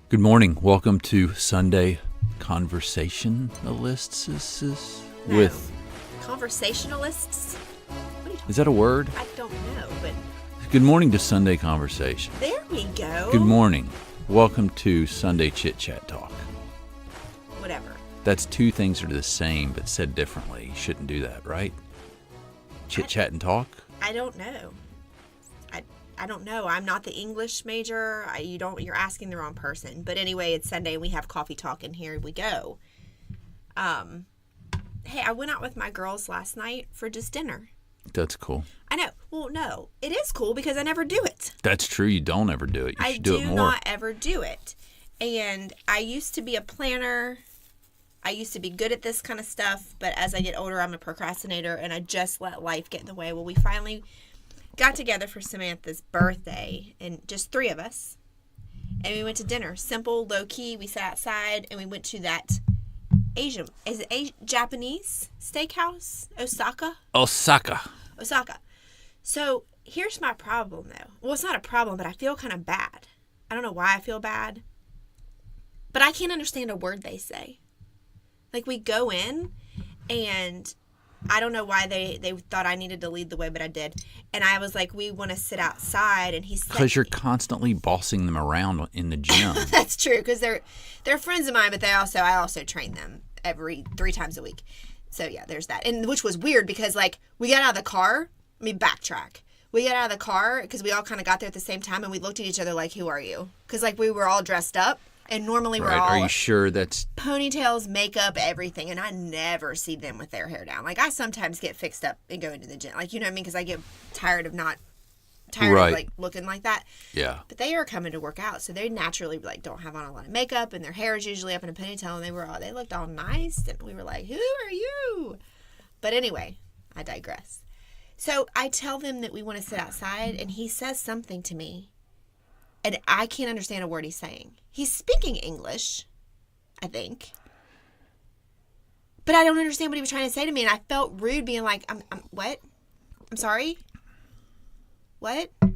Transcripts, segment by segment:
Good morning. Welcome to Sunday Conversationalists with... Conversationalists? What are you talking Is that a word? I don't know, but... Good morning to Sunday Conversation. There we go. Good morning. Welcome to Sunday Chit Chat Talk. Whatever. That's two things that are the same, but said differently. You shouldn't do that, right? Chit Chat and talk? I don't know. I don't know. I'm not the English major. You're asking the wrong person. But anyway, it's Sunday and we have coffee talk, and here we go. Hey, I went out with my girls last night for just dinner. That's cool. I know. Well, no, it is cool because I never do it. That's true. You don't ever do it. You should do it more. I do not ever do it. And I used to be a planner. I used to be good at this kind of stuff. But as I get older, I'm a procrastinator, and I just let life get in the way. Well, we finally got together for Samantha's birthday, and just three of us. And we went to dinner. Simple, low-key. We sat outside, and we went to that Japanese steakhouse? Osaka. So here's my problem, though. Well, it's not a problem, but I feel kind of bad. I don't know why I feel bad. But I can't understand a word they say. Like, we go in, and I don't know why they thought I needed to lead the way, but I did. And I was like, we want to sit outside. And he said, because you're constantly bossing them around in the gym. That's true, because they're friends of mine, but I also train them 3 times a week. So yeah, there's that. And which was weird because, like, we got out of the car. Let me backtrack. We got out of the car because we all kind of got there at the same time, and we looked at each other like, who are you? Because, like, we were all dressed up. And normally we're all... Are you sure that's... Ponytails, makeup, everything. And I never see them with their hair down. Like, I sometimes get fixed up and go into the gym. Like, you know what I mean? Because I get tired of, like, looking like that. Yeah. But they are coming to work out. So they naturally, like, don't have on a lot of makeup. And their hair is usually up in a ponytail. And they looked all nice. And we were like, who are you? But anyway, I digress. So I tell them that we want to sit outside. And he says something to me. And I can't understand a word he's saying. He's speaking English, I think. But I don't understand what he was trying to say to me. And I felt rude being like, what? I'm sorry? What? I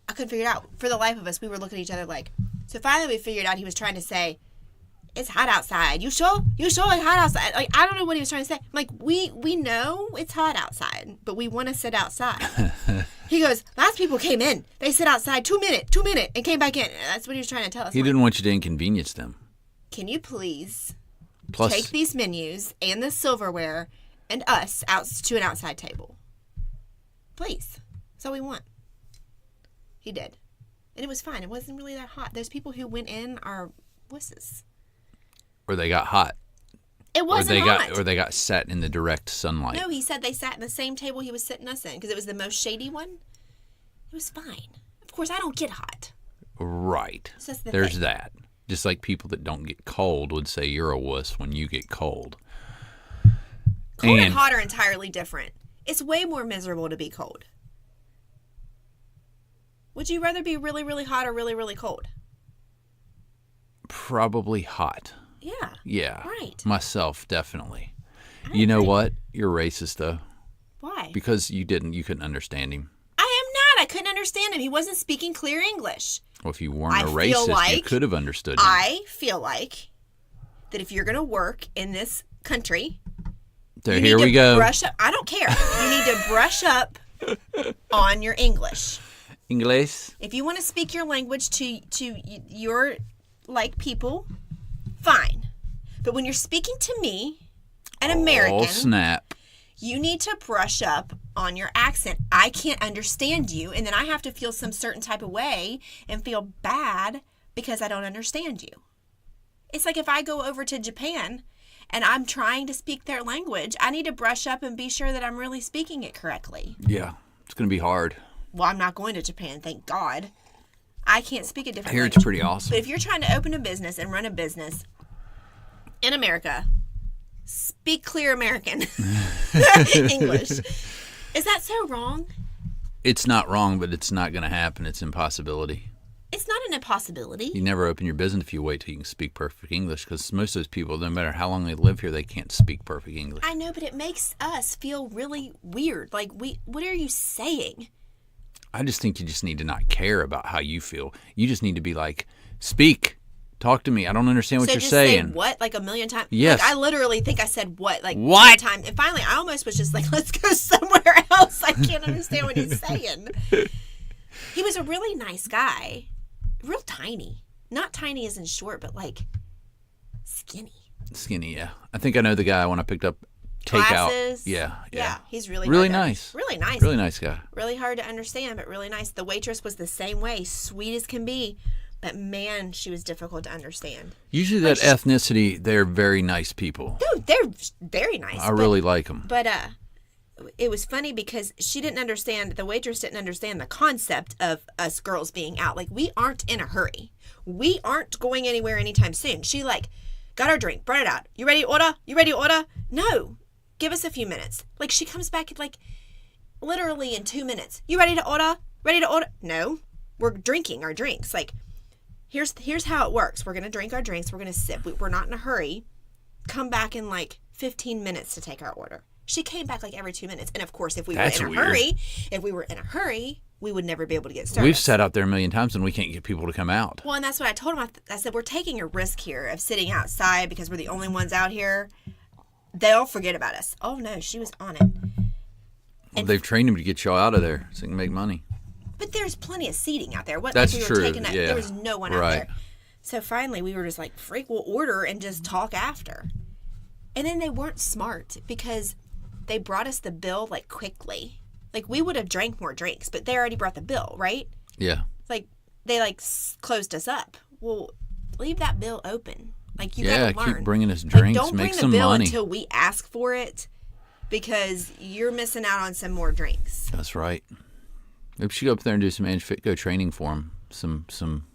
couldn't figure it out. For the life of us, we were looking at each other like... So finally we figured out he was trying to say, it's hot outside. You sure? You sure it's hot outside? Like, I don't know what he was trying to say. I'm like, we know it's hot outside, but we want to sit outside. He goes, last people came in. They sit outside 2 minutes, and came back in. That's what he was trying to tell us. He didn't want you to inconvenience them. Can you please Plus, take these menus and the silverware and us out to an outside table? Please. That's all we want. He did. And it was fine. It wasn't really that hot. Those people who went in are wusses. Or they got hot. It wasn't hot. Or they got sat in the direct sunlight. No, he said they sat in the same table he was sitting us in because it was the most shady one. It was fine. Of course, I don't get hot. Right. So There's that. Just like people that don't get cold would say you're a wuss when you get cold. Cold and hot are entirely different. It's way more miserable to be cold. Would you rather be really, really hot or really, really cold? Probably hot. Yeah. Yeah. Right. Myself, definitely. You know what? You're racist, though. Why? Because you couldn't understand him. I am not. I couldn't understand him. He wasn't speaking clear English. Well, if you weren't a racist, you could have understood him. I feel like that if you're going to work in this country, here we go. Brush up. I don't care. You need to brush up on your English. English. If you want to speak your language to your people, fine. But when you're speaking to me, an American, snap, you need to brush up on your accent. I can't understand you, and then I have to feel some certain type of way and feel bad because I don't understand you. It's like if I go over to Japan and I'm trying to speak their language, I need to brush up and be sure that I'm really speaking it correctly. Yeah, it's going to be hard. Well, I'm not going to Japan, thank God. I can't speak a different language. It's pretty awesome. But if you're trying to open a business and run a business in America, speak clear American English. Is that so wrong? It's not wrong, but it's not going to happen. It's an impossibility. It's not an impossibility. You never open your business if you wait till you can speak perfect English, because most of those people, no matter how long they live here, they can't speak perfect English. I know, but it makes us feel really weird. Like, what are you saying? I just think you just need to not care about how you feel. You just need to be like, speak. Talk to me. I don't understand what so you're just saying. Say what like a million times. Yes. Like, I literally think I said what like What? 10 times. And finally, I almost was just like, let's go somewhere else. I can't understand what he's saying. He was a really nice guy. Real tiny. Not tiny as in short, but like skinny. Skinny, yeah. I think I know the guy when I picked up takeout. Glasses. Yeah. He's really Really hard to- nice. Really nice. Really nice guy. Really hard to understand, but really nice. The waitress was the same way, sweet as can be, but man, she was difficult to understand. Usually that ethnicity, they're very nice people. Dude, they're very nice. I really like them. But it was funny because she didn't understand, the waitress didn't understand the concept of us girls being out. Like, we aren't in a hurry. We aren't going anywhere anytime soon. She, like, got our drink, brought it out. You ready to order? You ready to order? No. Give us a few minutes. Like, she comes back, like, literally in 2 minutes. You ready to order? Ready to order? No. We're drinking our drinks. Like, here's how it works. We're going to drink our drinks. We're going to sip. We're not in a hurry. Come back in, like, 15 minutes to take our order. She came back like every 2 minutes. And of course, if we were in a hurry, we would never be able to get service. We've sat out there a million times and we can't get people to come out. Well, and that's what I told him. I said, we're taking a risk here of sitting outside because we're the only ones out here. They'll forget about us. Oh, no, she was on it. Well, they've trained him to get y'all out of there so they can make money. But there's plenty of seating out there. That's we were true, taking yeah. There was no one out there. So finally, we were just like, freak, we'll order and just talk after. And then they weren't smart because they brought us the bill, like, quickly. Like, we would have drank more drinks, but they already brought the bill, right? Yeah. Like, they, like, closed us up. Well, leave that bill open. Like, you gotta learn. Keep bringing us drinks, don't make bring some the bill money. until we ask for it because you're missing out on some more drinks. That's right. Maybe we should go up there and do some Fitco training for him. Some.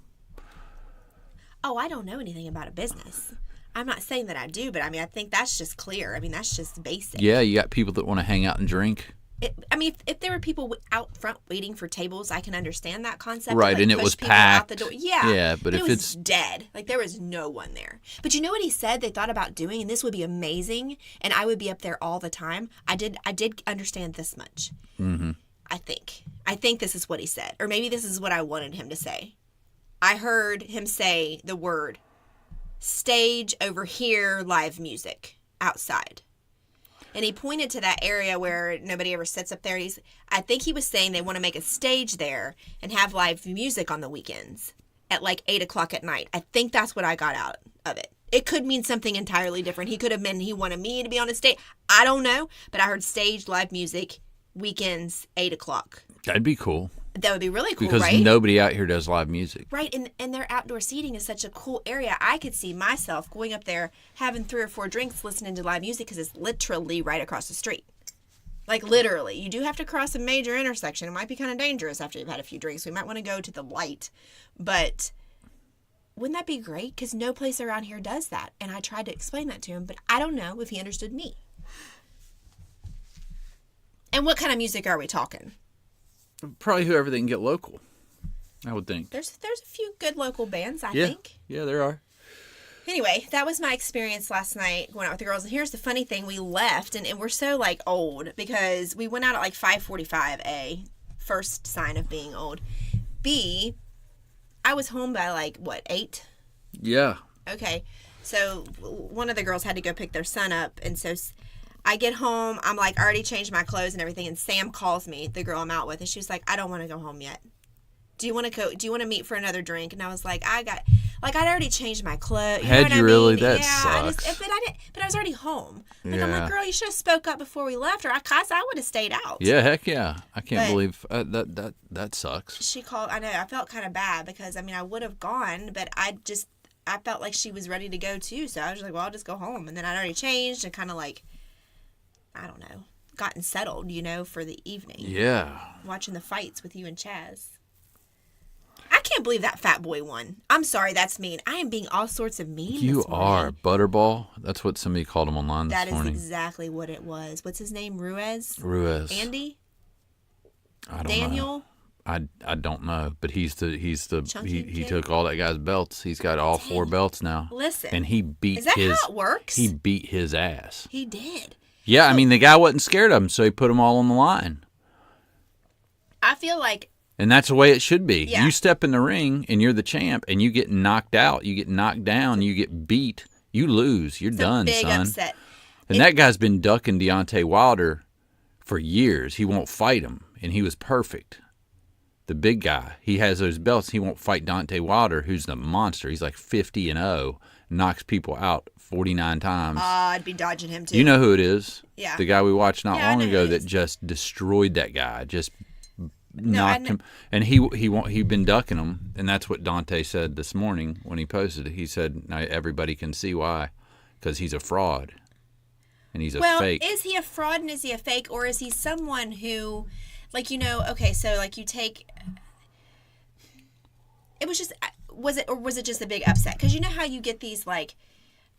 Oh, I don't know anything about a business. I'm not saying that I do, but I mean, I think that's just clear. I mean, that's just basic. Yeah, you got people that want to hang out and drink. If there were people out front waiting for tables, I can understand that concept. Right, like, and it push was people out the packed. door. Yeah. Yeah, but if it was it's dead, like there was no one there. But you know what he said they thought about doing, and this would be amazing, and I would be up there all the time. I did understand this much. Mm-hmm. I think this is what he said, or maybe this is what I wanted him to say. I heard him say the word stage over here, live music outside. And he pointed to that area where nobody ever sits up there. I think he was saying they want to make a stage there and have live music on the weekends at like 8 o'clock at night. I think that's what I got out of it. It could mean something entirely different. He could have meant he wanted me to be on a stage. I don't know. But I heard stage, live music, weekends, 8 o'clock. That'd be cool. That would be really cool, because right? nobody out here does live music. Right, and their outdoor seating is such a cool area. I could see myself going up there, having 3 or 4 drinks, listening to live music because it's literally right across the street. Like, literally. You do have to cross a major intersection. It might be kind of dangerous after you've had a few drinks. We might want to go to the light. But wouldn't that be great? Because no place around here does that. And I tried to explain that to him, but I don't know if he understood me. And what kind of music are we talking? Probably whoever they can get local, I would think. There's a few good local bands, I Yeah. think. Yeah, there are. Anyway, that was my experience last night going out with the girls. And here's the funny thing. We left, and we're so, like, old because we went out at, like, 5:45, A, first sign of being old. B, I was home by, like, what, 8? Yeah. Okay. So one of the girls had to go pick their son up, and so I get home. I'm, like, already changed my clothes and everything, and Sam calls me, the girl I'm out with, and she was like, I don't want to go home yet. Do you want to go? Do you want to meet for another drink? And I was like, I'd already changed my clothes. You know what I really? mean? That yeah, sucks. But I was already home. Like, Yeah. I'm like, girl, you should have spoke up before we left, or I would have stayed out. Yeah, heck yeah. I can't But- believe that sucks. She called. I know. I felt kind of bad because, I mean, I would have gone, but I felt like she was ready to go too. So I was just like, well, I'll just go home. And then I'd already changed and kind of like, I don't know, gotten settled, for the evening. Yeah. Watching the fights with you and Chaz. I can't believe that fat boy won. I'm sorry, that's mean. I am being all sorts of mean. You this morning. are Butterball. That's what somebody called him online That this is morning. exactly what it was. What's his name? Ruiz? Ruiz. Andy? I don't Daniel? know. I don't know, but he Chunky he kid? took all that guy's belts. He's got all 4 belts now. Listen. And he beat Is that his how it works? He beat his ass. He did. Yeah, I mean the guy wasn't scared of him, so he put them all on the line. I feel like And that's the way it should be. Yeah. You step in the ring and you're the champ and you get knocked out, you get knocked down, you get beat, you lose. You're It's done, a big son. upset. And that guy's been ducking Deontay Wilder for years. He won't fight him, and he was perfect. The big guy. He has those belts. He won't fight Deontay Wilder, who's the monster. He's like 50-0, knocks people out 49 times. I'd be dodging him too. You know who it is? Yeah. The guy we watched not Yeah, I long know who ago it that is. just destroyed that guy. Just I knocked know. him. And he'd been ducking him, and that's what Dante said this morning when he posted it. He said, now everybody can see why, because he's a fraud. And he's a fake. Is he a fraud and is he a fake, or is he someone who, like, okay, so like you take, it was just, was it just a big upset? Because you know how you get these like,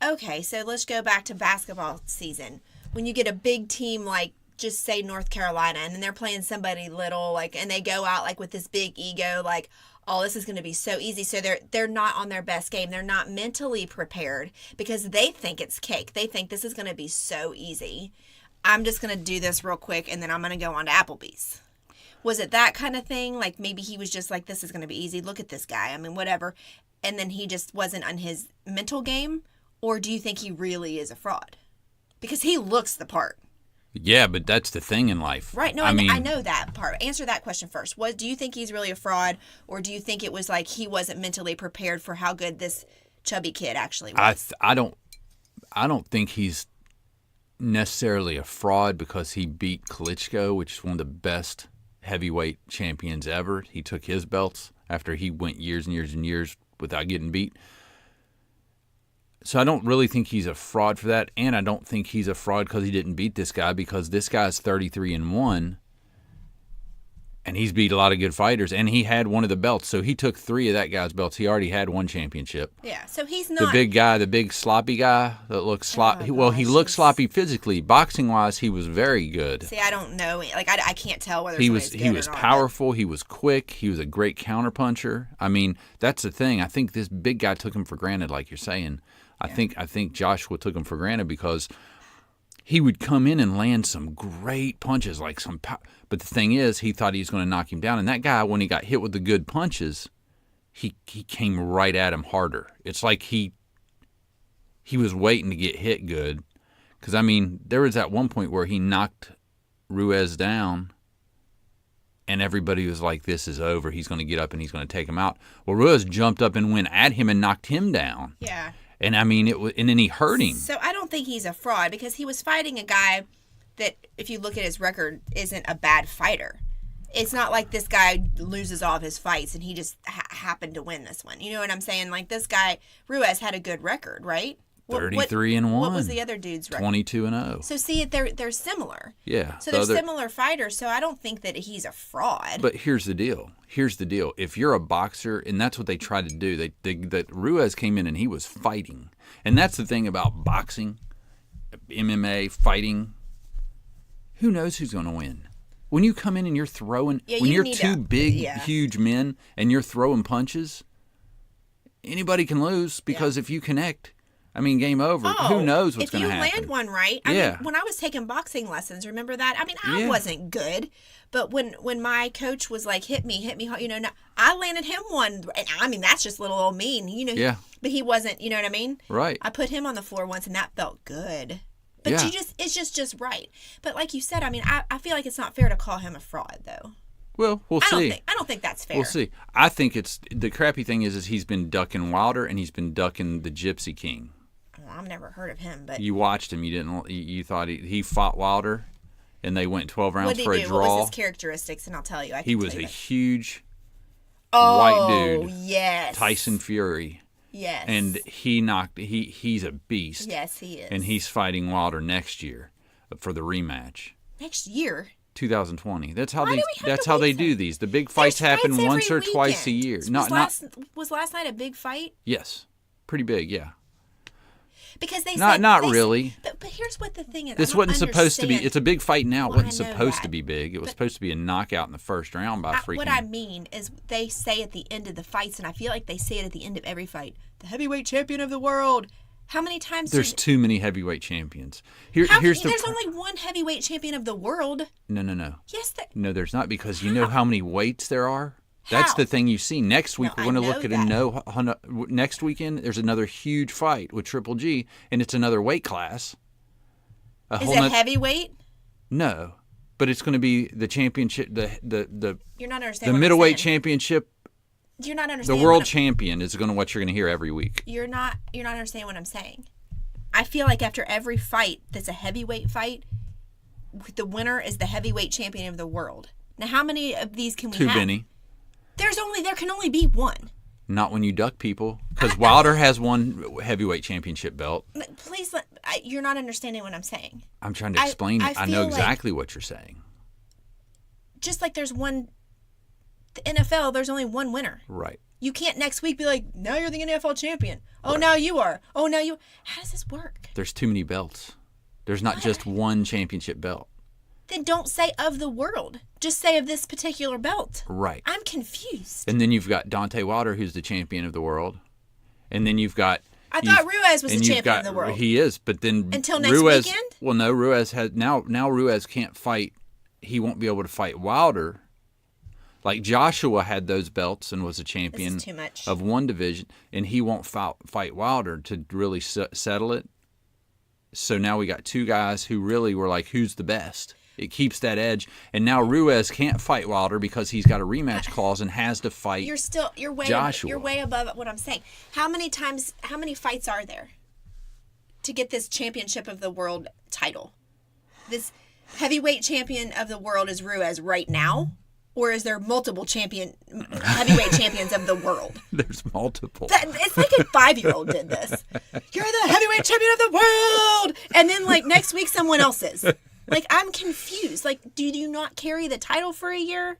okay, so let's go back to basketball season. When you get a big team like, just say North Carolina, and then they're playing somebody little, like, and they go out like with this big ego, like, oh, this is going to be so easy. So they're not on their best game. They're not mentally prepared because they think it's cake. They think this is going to be so easy. I'm just going to do this real quick, and then I'm going to go on to Applebee's. Was it that kind of thing? Like maybe he was just like, this is going to be easy. Look at this guy. I mean, whatever. And then he just wasn't on his mental game? Or do you think he really is a fraud? Because he looks the part. Yeah, but that's the thing in life. Right. No, I mean, I know that part. Answer that question first. Do you think he's really a fraud, or do you think it was like he wasn't mentally prepared for how good this chubby kid actually was? I don't think he's necessarily a fraud because he beat Klitschko, which is one of the best heavyweight champions ever. He took his belts after he went years and years and years without getting beat. So I don't really think he's a fraud for that, and I don't think he's a fraud because he didn't beat this guy, because this guy's 33-1, and he's beat a lot of good fighters, and he had one of the belts. So he took 3 of that guy's belts. He already had one championship. Yeah. So he's The not big guy, the big sloppy guy that looks sloppy. Well, he gosh, looked he's- sloppy physically. Boxing-wise, he was very good. See, I don't know. Like I can't tell whether He was somebody's he good was or not, powerful. He was quick. He was a great counterpuncher. I mean, that's the thing. I think this big guy took him for granted, like you're saying. I think Joshua took him for granted because he would come in and land some great punches, like but the thing is, he thought he was going to knock him down. And that guy, when he got hit with the good punches, he came right at him harder. It's like he was waiting to get hit good. Because, I mean, there was at one point where he knocked Ruiz down, and everybody was like, this is over. He's going to get up and he's going to take him out. Well, Ruiz jumped up and went at him and knocked him down. Yeah. And, I mean, and then he hurt him. So I don't think he's a fraud because he was fighting a guy that, if you look at his record, isn't a bad fighter. It's not like this guy loses all of his fights and he just happened to win this one. You know what I'm saying? Like this guy, Ruiz, had a good record, right? 33-1. What was the other dude's record? 22-0. So see, they're similar. Yeah. So they're similar fighters. So I don't think that he's a fraud. But here's the deal. If you're a boxer, and that's what they try to do, that Ruiz came in and he was fighting. And that's the thing about boxing, MMA, fighting. Who knows who's going to win? When you come in and you're throwing, when you're two big, huge men and you're throwing punches, anybody can lose because if you connect, I mean, game over. Who knows what's going to happen? If you land one right. I mean, when I was taking boxing lessons, remember that? I mean, I wasn't good. But when my coach was like, hit me hard, I landed him one. And I mean, that's just little old me. But he wasn't, you know what I mean? Right. I put him on the floor once and that felt good. But it's just right. But like you said, I mean, I feel like it's not fair to call him a fraud, though. Well, we'll see. I don't think that's fair. We'll see. I think it's the crappy thing is he's been ducking Wilder and he's been ducking the Gypsy King. Well, I've never heard of him, but you watched him. You didn't. You thought he fought Wilder, and they went 12 rounds for a draw. What was his characteristics? And I'll tell you. He was a huge white dude. Yes. Tyson Fury. Yes. And he's a beast. Yes, he is. And he's fighting Wilder next year for the rematch. Next year? 2020. That's how they do these. The big fights happen once or twice a year. Was last night a big fight? Yes. Pretty big, yeah. Because they not really. But here's what the thing is. This wasn't supposed to be. It's a big fight now. It wasn't supposed to be big. It was supposed to be a knockout in the first round by freaking. What I mean is they say at the end of the fights, and I feel like they say it at the end of every fight, the heavyweight champion of the world. How many times? There's too many heavyweight champions. There's only one heavyweight champion of the world. No. Yes, no, there's not, because you know how many weights there are. That's the thing you see. Next week, we're going to look at next weekend, there's another huge fight with Triple G, and it's another weight class. Is it heavyweight? No, but it's going to be the championship, the You're not understanding the middleweight championship. You're not understanding. The world champion is what you're going to hear every week. You're not understanding what I'm saying. I feel like after every fight that's a heavyweight fight, the winner is the heavyweight champion of the world. Now, how many of these can we have? Too many. There can only be one. Not when you duck people, because Wilder has one heavyweight championship belt. Please, you're not understanding what I'm saying. I'm trying to explain it. I know exactly what you're saying. Just like there's one, the NFL, there's only one winner. Right. You can't next week be like, now you're the NFL champion. Oh, right. Now you are. Oh, now you. How does this work? There's too many belts. There's not just one championship belt. Then don't say of the world. Just say of this particular belt. Right. I'm confused. And then you've got Deontay Wilder, who's the champion of the world. And then you've got... I thought Ruiz was the champion of the world. He is, but then... Until next weekend? Well, no, Ruiz has... Now Ruiz can't fight. He won't be able to fight Wilder. Like Joshua had those belts and was a champion this is too much. Of one division, and he won't fight Wilder to really settle it. So now we got two guys who really were like, who's the best? It keeps that edge, and now Ruiz can't fight Wilder because he's got a rematch clause and has to fight. You're way Joshua. You're way above what I'm saying. How many fights are there to get this championship of the world title? This heavyweight champion of the world is Ruiz right now, or is there multiple heavyweight champions of the world? There's multiple. It's like a 5-year-old did this. You're the heavyweight champion of the world, and then like next week someone else is. Like, I'm confused. Like, do you not carry the title for a year?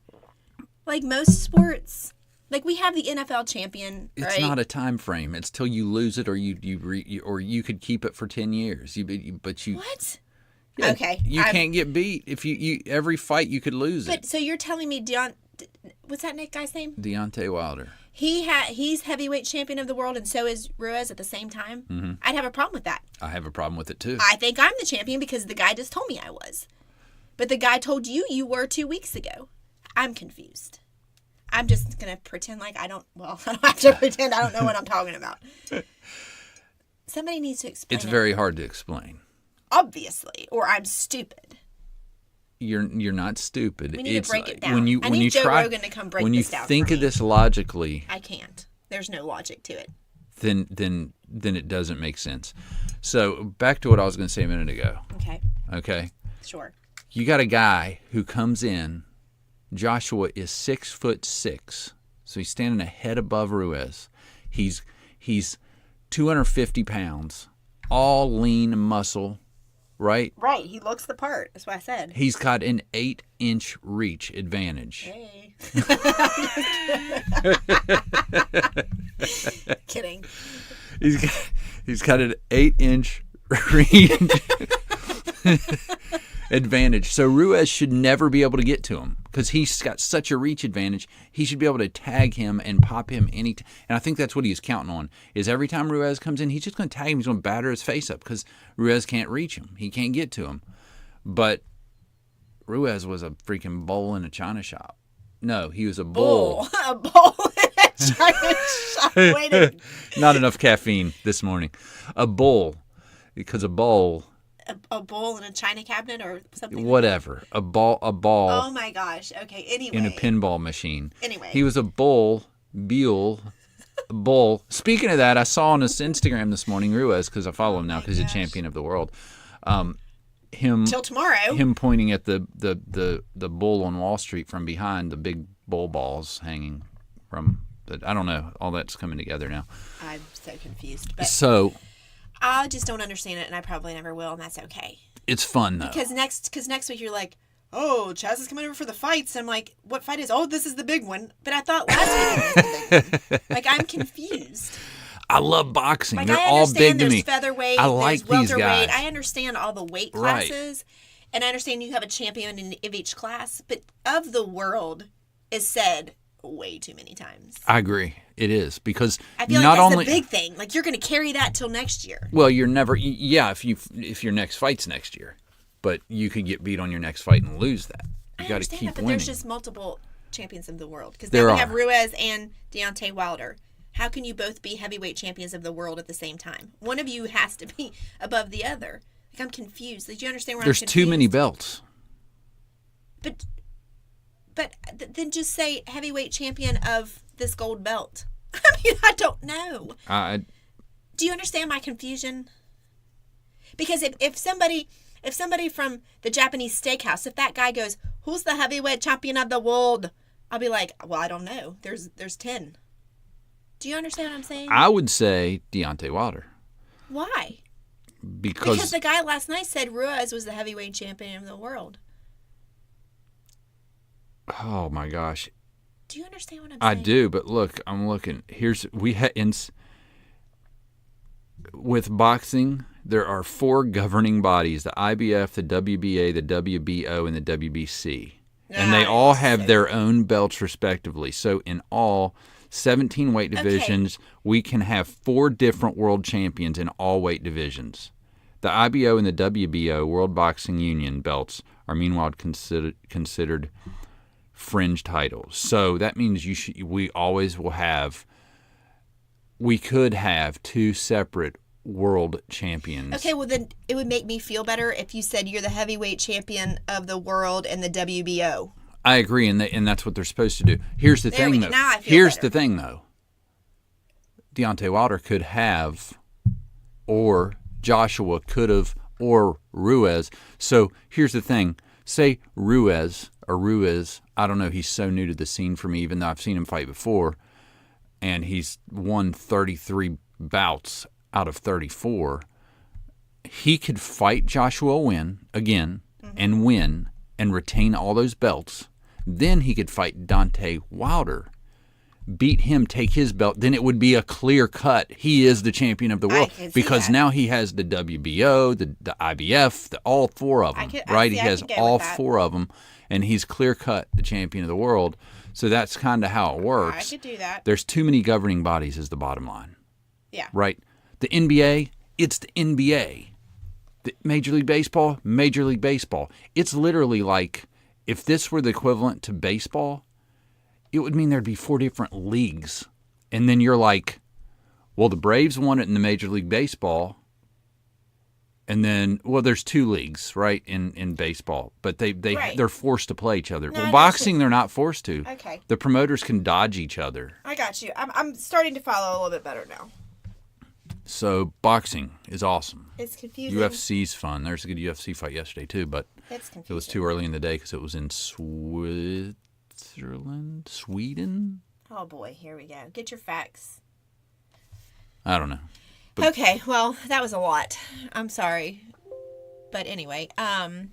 Like most sports, like we have the NFL champion. Right? It's not a time frame. It's till you lose it, or you could keep it for 10 years. What? Yeah, okay, you can't get beat if you every fight you could lose it. But so you're telling me what's that guy's name? Deontay Wilder. He's heavyweight champion of the world, and so is Ruiz at the same time. Mm-hmm. I'd have a problem with that. I have a problem with it too. I think I'm the champion because the guy just told me I was, but the guy told you were 2 weeks ago. I'm confused. I'm just gonna pretend like I don't. Well, I don't have to pretend I don't know what I'm talking about. Somebody needs to explain. It's very hard to explain. Obviously, or I'm stupid. You're not stupid. We need to break it down. I need Joe Rogan to come break this down. When you think of this logically, I can't. There's no logic to it. Then it doesn't make sense. So back to what I was going to say a minute ago. Okay. Sure. You got a guy who comes in. Joshua is 6'6", so he's standing a head above Ruiz. He's 250 pounds, all lean muscle. Right? Right. He looks the part. That's what I said. He's got an 8-inch reach advantage. Hey. Kidding. He's got an 8-inch reach advantage. So Ruiz should never be able to get to him because he's got such a reach advantage. He should be able to tag him and pop him anytime. And I think that's what he's counting on, is every time Ruiz comes in, he's just going to tag him. He's going to batter his face up because Ruiz can't reach him. He can't get to him. But Ruiz was a freaking bull in a china shop. No, he was a bull. A bull in a china shop. Wait Not enough caffeine this morning. A bull, because a bowl... A bowl in a china cabinet or something? Whatever. A ball. Oh my gosh. Okay, anyway. In a pinball machine. Anyway. He was a bull. Speaking of that, I saw on his Instagram this morning, Ruiz, because I follow him now because he's a champion of the world. Till tomorrow. Him pointing at the bull on Wall Street from behind, the big bull balls hanging from I don't know. All that's coming together now. I'm so confused. But I just don't understand it, and I probably never will, and that's okay. It's fun, though. Because next week you're like, oh, Chaz is coming over for the fights. I'm like, what fight is? Oh, this is the big one. But I thought last week was the big one. Like, I'm confused. I love boxing. Like, They're all big to me. There's featherweight. I like there's these guys. I understand all the weight classes, and I understand you have a champion of each class. But of the world is said way too many times. I agree. It is because I feel not like that's only the big thing. Like you're going to carry that till next year. well, you're never if your next fight's next year, but you could get beat on your next fight and lose that. You got to understand keep that, but winning. there's just multiple champions of the world because There then we are. have Ruiz and Deontay Wilder. How can you both be heavyweight champions of the world at the same time? One of you has to be above the other. Like I'm confused. Did you understand where There's I'm confused? too many belts. But then just say heavyweight champion of this gold belt. I mean, I don't know. Do you understand my confusion? Because if somebody from the Japanese steakhouse, if that guy goes, "Who's the heavyweight champion of the world?" I'll be like, "Well, I don't know. There's 10." Do you understand what I'm saying? I would say Deontay Wilder. Why? Because the guy last night said Ruiz was the heavyweight champion of the world. oh my gosh, Do you understand what I'm I saying? do. But look, I'm looking. With boxing, there are 4 governing bodies: the IBF, the WBA, the WBO, and the WBC. And they all have their own belts respectively. So in all 17 weight divisions, we can have 4 different world champions in all weight divisions. The IBO and the WBO, World Boxing Union belts, are meanwhile considered fringe titles. So that means we could have 2 separate world champions. Okay, well then it would make me feel better if you said you're the heavyweight champion of the world and the WBO. I agree, and that's what they're supposed to do. Here's the thing, though. Now I feel Here's better. the thing, though. Deontay Wilder could have, or Joshua could have, or Ruiz. So here's the thing. Say Ruiz, I don't know, he's so new to the scene for me, even though I've seen him fight before, and he's won 33 bouts out of 34. He could fight Joshua again, and win, and retain all those belts. Then he could fight Deontay Wilder, beat him, take his belt. Then it would be a clear cut. He is the champion of the world because now he has the WBO, the IBF, all 4 of them. He has all 4 of them, and he's clear cut the champion of the world. So that's kind of how it works. I could do that. There's too many governing bodies is the bottom line. Yeah. Right? The NBA, it's the NBA. The Major League Baseball, Major League Baseball. It's literally like if this were the equivalent to baseball, it would mean there'd be 4 different leagues. And then you're like, well, the Braves won it in the Major League Baseball. And then, well, there's 2 leagues, right, in baseball. But they're forced to play each other. No, well, boxing, they're not forced to. Okay. The promoters can dodge each other. I got you. I'm starting to follow a little bit better now. So boxing is awesome. It's confusing. UFC's fun. There's a good UFC fight yesterday, too, but It's confusing. it was too early in the day because it was in Sweden? Oh, boy. Here we go. Get your facts. I don't know. Okay. Well, that was a lot. I'm sorry. But anyway, I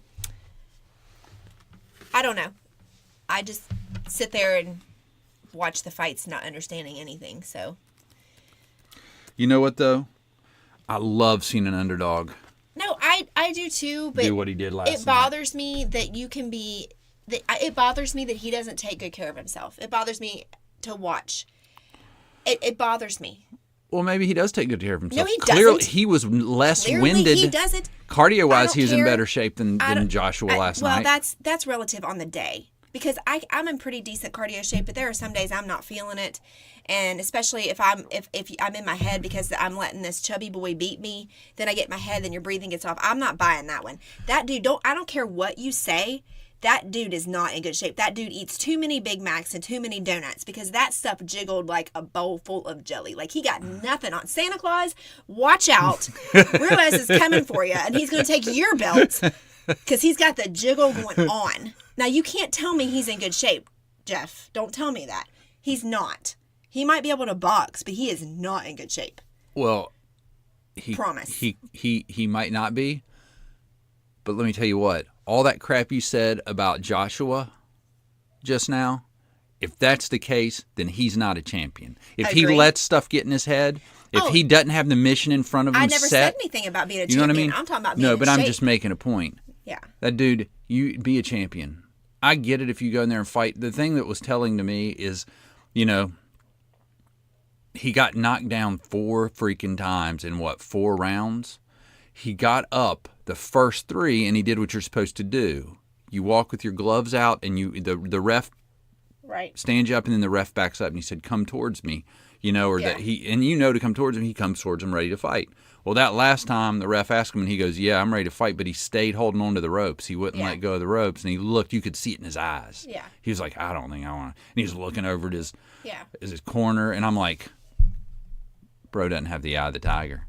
don't know. I just sit there and watch the fights not understanding anything, so. You know what, though? I love seeing an underdog No, I do too, but do what he did last night. it bothers me that you can be. It bothers me that he doesn't take good care of himself. It bothers me to watch. It bothers me. Well, maybe he does take good care of himself. No, he Clearly, doesn't. he was less Clearly, winded. he doesn't. Cardio-wise, I don't he was in care. better shape than Joshua last night. Well, that's relative on the day because I'm in pretty decent cardio shape, but there are some days I'm not feeling it, and especially if I'm in my head because I'm letting this chubby boy beat me, then I get in my head, then your breathing gets off. I'm not buying that one. That dude I don't care what you say. That dude is not in good shape. That dude eats too many Big Macs and too many donuts because that stuff jiggled like a bowl full of jelly. Like he got nothing on. Santa Claus, watch out. Ruiz is coming for you and he's going to take your belt because he's got the jiggle going on. Now you can't tell me he's in good shape, Jeff. Don't tell me that. He's not. He might be able to box, but he is not in good shape. Well, Promise. He might not be. But let me tell you what. All that crap you said about Joshua just now, if that's the case, then he's not a champion. If he Agreed. lets stuff get in his head, if he doesn't have the mission in front of him I never set, said anything about being a you know champion. what I mean? I'm talking about being No, but in I'm shape. just making a point. Yeah. That dude, you be a champion. I get it if you go in there and fight. The thing that was telling to me is you know, he got knocked down 4 freaking times in 4 rounds? He got up the first 3 and he did what you're supposed to do. You walk with your gloves out and the ref stands you up and then the ref backs up and he said, "Come towards me." That to come towards him, he comes towards him ready to fight. Well, that last time the ref asked him and he goes, "Yeah, I'm ready to fight," but he stayed holding on to the ropes. He wouldn't let go of the ropes, and he looked. You could see it in his eyes. Yeah. He was like, "I don't think I want to." And he was looking over at his corner, and I'm like, bro doesn't have the eye of the tiger.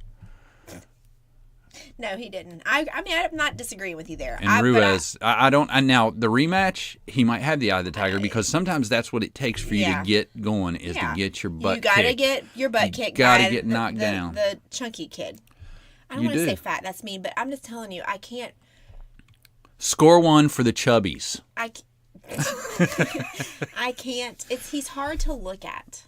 No, he didn't. I mean, I'm not disagreeing with you there. And Ruiz, I don't. Now the rematch, he might have the eye of the tiger because sometimes that's what it takes for you to get going is to get your butt. You got to kicked. get your butt kicked. You got to get knocked down. The chunky kid. I don't want to say fat. That's mean, but I'm just telling you, I can't. Score 1 for the chubbies. I can't. He's hard to look at.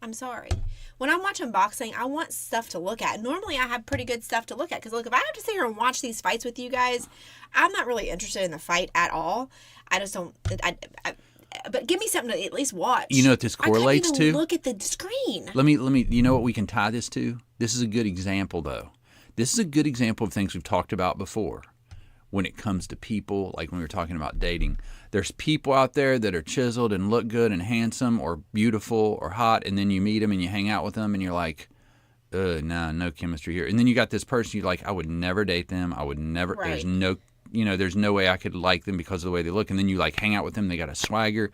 I'm sorry. When I'm watching boxing, I want stuff to look at. Normally, I have pretty good stuff to look at. Because, look, if I have to sit here and watch these fights with you guys, I'm not really interested in the fight at all. I just don't... but give me something to at least watch. You know what this correlates to? Look at the screen. Let me. You know what we can tie this to? This is a good example, though. This is a good example of things we've talked about before. When it comes to people, like when we were talking about dating, there's people out there that are chiseled and look good and handsome or beautiful or hot, and then you meet them and you hang out with them and you're like, no chemistry here. And then you got this person you're like, I would never date them. I would never. Right. There's no way I could like them because of the way they look. And then you like hang out with them. They got a swagger,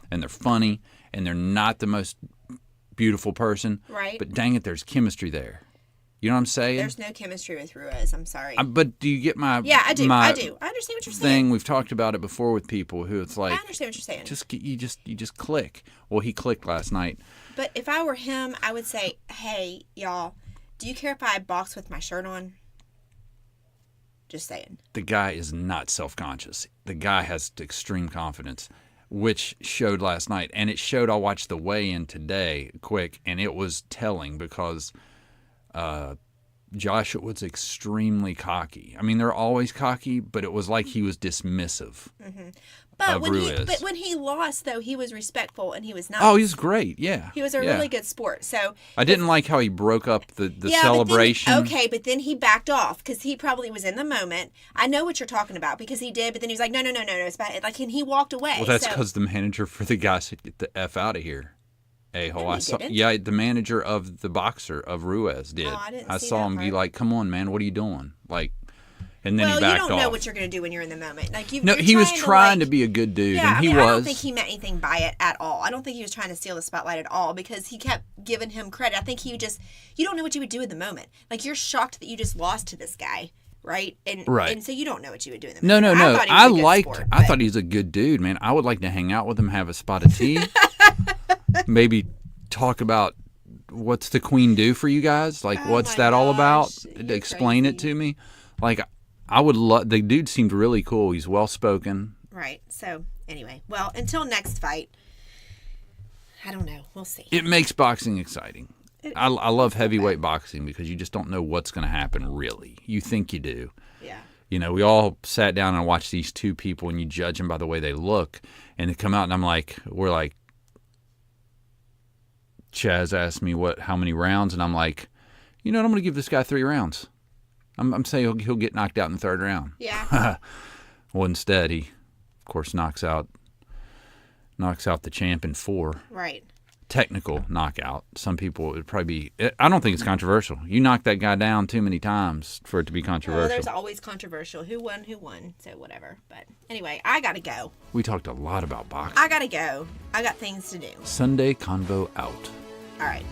and they're funny, and they're not the most beautiful person. Right. But dang it, there's chemistry there. You know what I'm saying? There's no chemistry with Ruiz. I'm sorry. But do you get my... Yeah, I do. I understand what you're saying. We've talked about it before with people who it's like... I understand what you're saying. You just click. Well, he clicked last night. But if I were him, I would say, hey, y'all, do you care if I box with my shirt on? Just saying. The guy is not self-conscious. The guy has extreme confidence, which showed last night. And it showed, I watched the weigh-in today quick, and it was telling because... Joshua was extremely cocky. I mean, they're always cocky, but it was like he was dismissive of Ruiz. But when he lost, though, he was respectful and he was nice. Oh, he was great, yeah. He was a really good sport. So I didn't like how he broke up the celebration. But then he backed off because he probably was in the moment. I know what you're talking about because he did, but then he was like, no, it's bad. Like, and he walked away. Well, that's because the manager for the guy said, "Get the F out of here." No, the manager of the boxer of Ruiz did. Oh, I saw him be like, "Come on, man, what are you doing?" Like, and then he backed off. Well, you don't know what you're going to do when you're in the moment. Like he was trying to be a good dude, and he was. I don't think he meant anything by it at all. I don't think he was trying to steal the spotlight at all because he kept giving him credit. I think you don't know what you would do in the moment. Like you're shocked that you just lost to this guy. Right? And so you don't know what you would do in the moment. No. I thought he was a good dude, man. I would like to hang out with him, have a spot of tea. Maybe talk about what's the queen do for you guys? Like, what's that all about? Explain it to me. Like, I would love. The dude seemed really cool. He's well spoken. Right. So anyway, well, until next fight, I don't know. We'll see. It makes boxing exciting. I love heavyweight boxing because you just don't know what's going to happen. Really, you think you do. Yeah. We all sat down and watched these two people, and you judge them by the way they look, and they come out, and we're like. Chaz asked me how many rounds, and I'm like, I'm going to give this guy 3 rounds. I'm saying he'll get knocked out in the 3rd round. Yeah. Well, instead he, of course, knocks out the champ in 4. Right. Technical knockout. Some people it would probably be. I don't think it's controversial. You knock that guy down too many times for it to be controversial. Well, there's always controversial. Who won? So whatever. But anyway, I gotta go. We talked a lot about boxing. I gotta go. I got things to do. Sunday Convo out. All right.